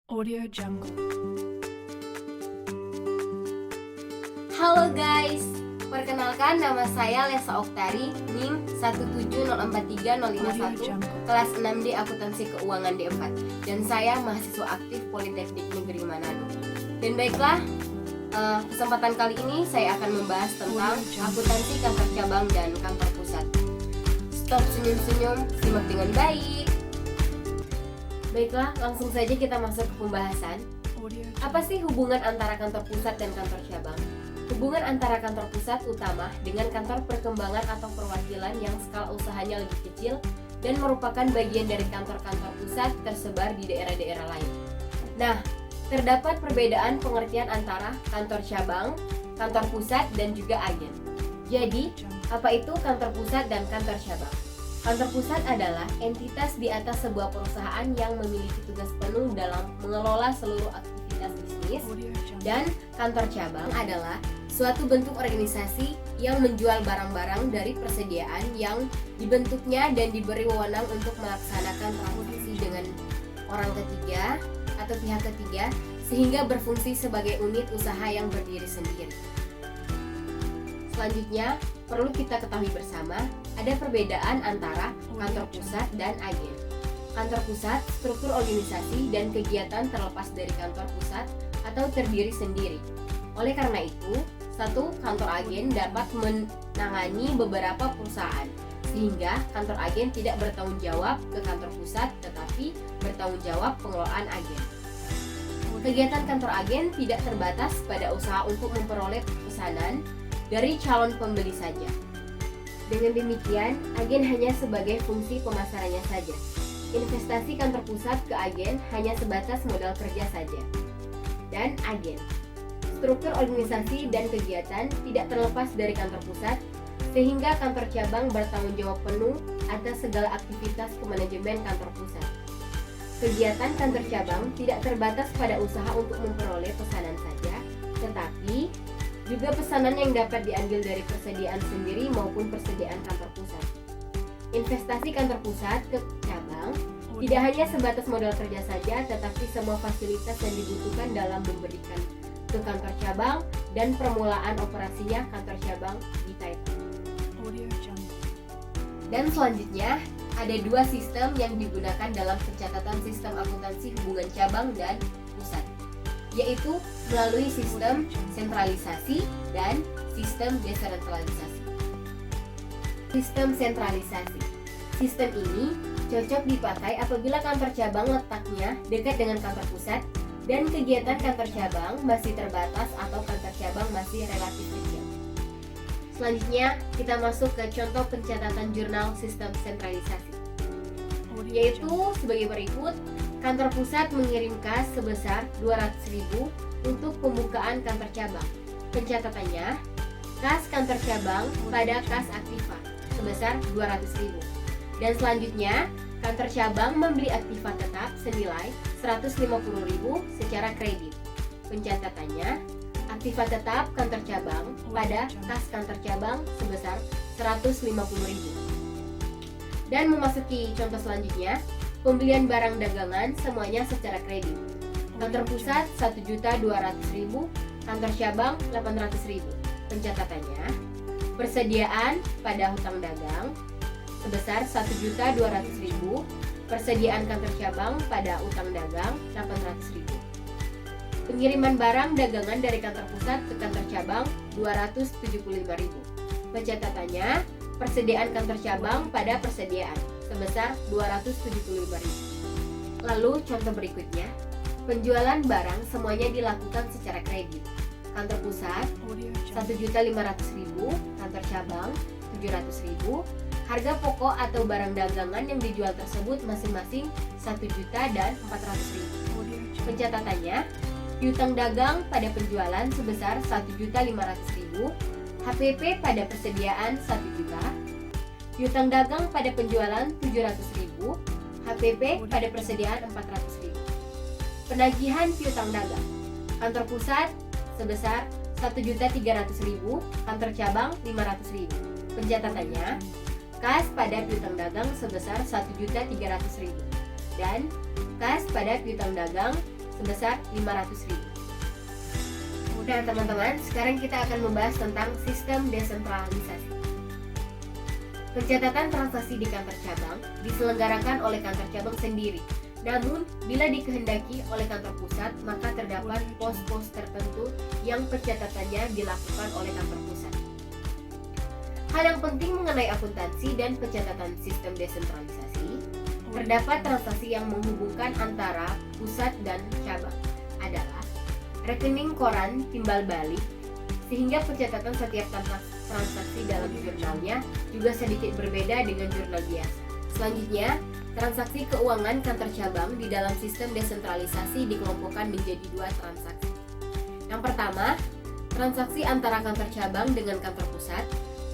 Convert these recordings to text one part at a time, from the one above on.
Audio Jungle. Halo guys, perkenalkan nama saya Lesa Oktari, NIM 1704351, kelas 6D Akuntansi Keuangan D4, dan saya mahasiswa aktif Politeknik Negeri Manado. Dan baiklah, kesempatan kali ini saya akan membahas tentang akuntansi kantor cabang dan kantor pusat. Stop senyum-senyum, simak dengan baik. Baiklah, langsung saja kita masuk ke pembahasan. Apa sih hubungan antara kantor pusat dan kantor cabang? Hubungan antara kantor pusat utama dengan kantor perkembangan atau perwakilan yang skala usahanya lebih kecil dan merupakan bagian dari kantor-kantor pusat tersebar di daerah-daerah lain. Nah, terdapat perbedaan pengertian antara kantor cabang, kantor pusat, dan juga agen. Jadi, apa itu kantor pusat dan kantor cabang? Kantor pusat adalah entitas di atas sebuah perusahaan yang memiliki tugas penuh dalam mengelola seluruh aktivitas bisnis, dan kantor cabang adalah suatu bentuk organisasi yang menjual barang-barang dari persediaan yang dibentuknya dan diberi wewenang untuk melaksanakan transaksi dengan orang ketiga atau pihak ketiga sehingga berfungsi sebagai unit usaha yang berdiri sendiri. Selanjutnya, perlu kita ketahui bersama, ada perbedaan antara kantor pusat dan agen. Kantor pusat, struktur organisasi dan kegiatan terlepas dari kantor pusat atau terdiri sendiri. Oleh karena itu, satu kantor agen dapat menangani beberapa perusahaan, sehingga kantor agen tidak bertanggung jawab ke kantor pusat, tetapi bertanggung jawab pengelolaan agen. Kegiatan kantor agen tidak terbatas pada usaha untuk memperoleh pesanan dari calon pembeli saja. Dengan demikian, agen hanya sebagai fungsi pemasarannya saja. Investasi kantor pusat ke agen hanya sebatas modal kerja saja. Dan agen, struktur organisasi dan kegiatan tidak terlepas dari kantor pusat, sehingga kantor cabang bertanggung jawab penuh atas segala aktivitas kemanajemen kantor pusat. Kegiatan kantor cabang tidak terbatas pada usaha untuk memperoleh pesanan saja, tetapi juga pesanan yang dapat diambil dari persediaan sendiri maupun persediaan kantor pusat. Investasi kantor pusat ke cabang tidak hanya sebatas modal kerja saja, tetapi semua fasilitas yang dibutuhkan dalam memberikan ke kantor cabang dan permulaan operasinya kantor cabang ditaikkan. Dan selanjutnya, ada dua sistem yang digunakan dalam pencatatan sistem akuntansi hubungan cabang dan pusat, yaitu melalui sistem sentralisasi dan sistem desentralisasi. Sistem sentralisasi. Sistem ini cocok dipakai apabila kantor cabang letaknya dekat dengan kantor pusat dan kegiatan kantor cabang masih terbatas atau kantor cabang masih relatif kecil. Selanjutnya, kita masuk ke contoh pencatatan jurnal sistem sentralisasi, yaitu sebagai berikut. Kantor pusat mengirim kas sebesar 200.000 untuk pembukaan kantor cabang. Pencatatannya, kas kantor cabang pada kas aktiva sebesar 200.000. Dan selanjutnya, kantor cabang membeli aktiva tetap senilai 150.000 secara kredit. Pencatatannya, aktiva tetap kantor cabang pada kas kantor cabang sebesar 150.000. Dan memasuki contoh selanjutnya, pembelian barang dagangan semuanya secara kredit. Kantor pusat 1.200.000, kantor cabang 800.000. Pencatatannya, persediaan pada hutang dagang sebesar 1.200.000, persediaan kantor cabang pada utang dagang 800.000. Pengiriman barang dagangan dari kantor pusat ke kantor cabang 275.000. Pencatatannya, persediaan kantor cabang pada persediaan sebesar 275.000. Lalu contoh berikutnya, penjualan barang semuanya dilakukan secara kredit. Kantor pusat 1.500.000, kantor cabang 700.000. Harga pokok atau barang dagangan yang dijual tersebut masing-masing 1 juta dan 400.000. Pencatatannya, piutang dagang pada penjualan sebesar 1.500.000, HPP pada persediaan 1 juta, piutang dagang pada penjualan 700.000, HPP pada persediaan 400.000. Penagihan piutang dagang. Kantor pusat sebesar 1.300.000, kantor cabang 500.000. Pencatatannya, kas pada piutang dagang sebesar 1.300.000 dan kas pada piutang dagang sebesar 500.000. Nah teman-teman, sekarang kita akan membahas tentang sistem desentralisasi. Pencatatan transaksi di kantor cabang diselenggarakan oleh kantor cabang sendiri. Namun, bila dikehendaki oleh kantor pusat, maka terdapat pos-pos tertentu yang pencatatannya dilakukan oleh kantor pusat. Hal yang penting mengenai akuntansi dan pencatatan sistem desentralisasi, terdapat transaksi yang menghubungkan antara pusat dan cabang adalah rekening koran timbal balik, sehingga pencatatan setiap transaksi dalam jurnalnya juga sedikit berbeda dengan jurnal biasa. Selanjutnya, transaksi keuangan kantor cabang di dalam sistem desentralisasi dikelompokkan menjadi 2 transaksi. Yang pertama, transaksi antara kantor cabang dengan kantor pusat.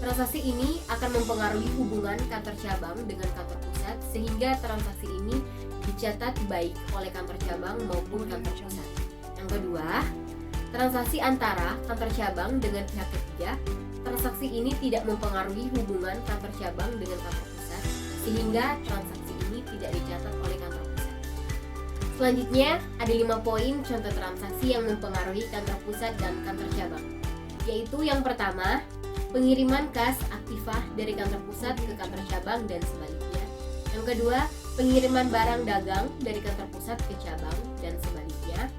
Transaksi ini akan mempengaruhi hubungan kantor cabang dengan kantor pusat, sehingga transaksi ini dicatat baik oleh kantor cabang maupun kantor pusat. Yang kedua, transaksi antara kantor cabang dengan pihak ketiga. Transaksi ini tidak mempengaruhi hubungan kantor cabang dengan kantor pusat, sehingga transaksi ini tidak dicatat oleh kantor pusat. Selanjutnya, ada 5 poin contoh transaksi yang mempengaruhi kantor pusat dan kantor cabang, yaitu yang pertama, pengiriman kas aktiva dari kantor pusat ke kantor cabang dan sebaliknya. Yang kedua, pengiriman barang dagang dari kantor pusat ke cabang dan sebaliknya.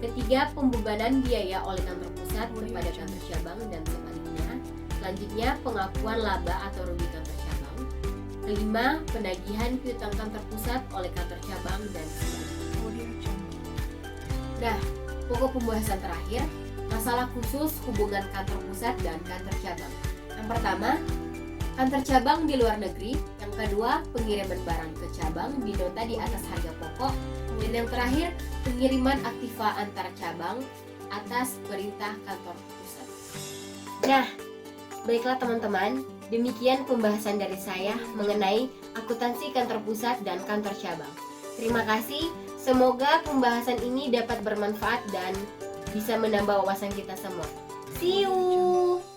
Ketiga, pembebanan biaya oleh kantor pusat kepada kantor cabang dan sebaliknya. Selanjutnya, pengakuan laba atau rugi kantor cabang. Kelima, penagihan piutang kantor pusat oleh kantor cabang dan sebaliknya. Nah, pokok pembahasan terakhir, masalah khusus hubungan kantor pusat dan kantor cabang. Yang pertama, kantor cabang di luar negeri. Yang kedua, pengiriman barang ke cabang dinota di atas harga pokok. Dan yang terakhir, pengiriman aktiva antar cabang atas perintah kantor pusat. Nah, baiklah teman-teman, demikian pembahasan dari saya mengenai akuntansi kantor pusat dan kantor cabang. Terima kasih, semoga pembahasan ini dapat bermanfaat dan bisa menambah wawasan kita semua. See you!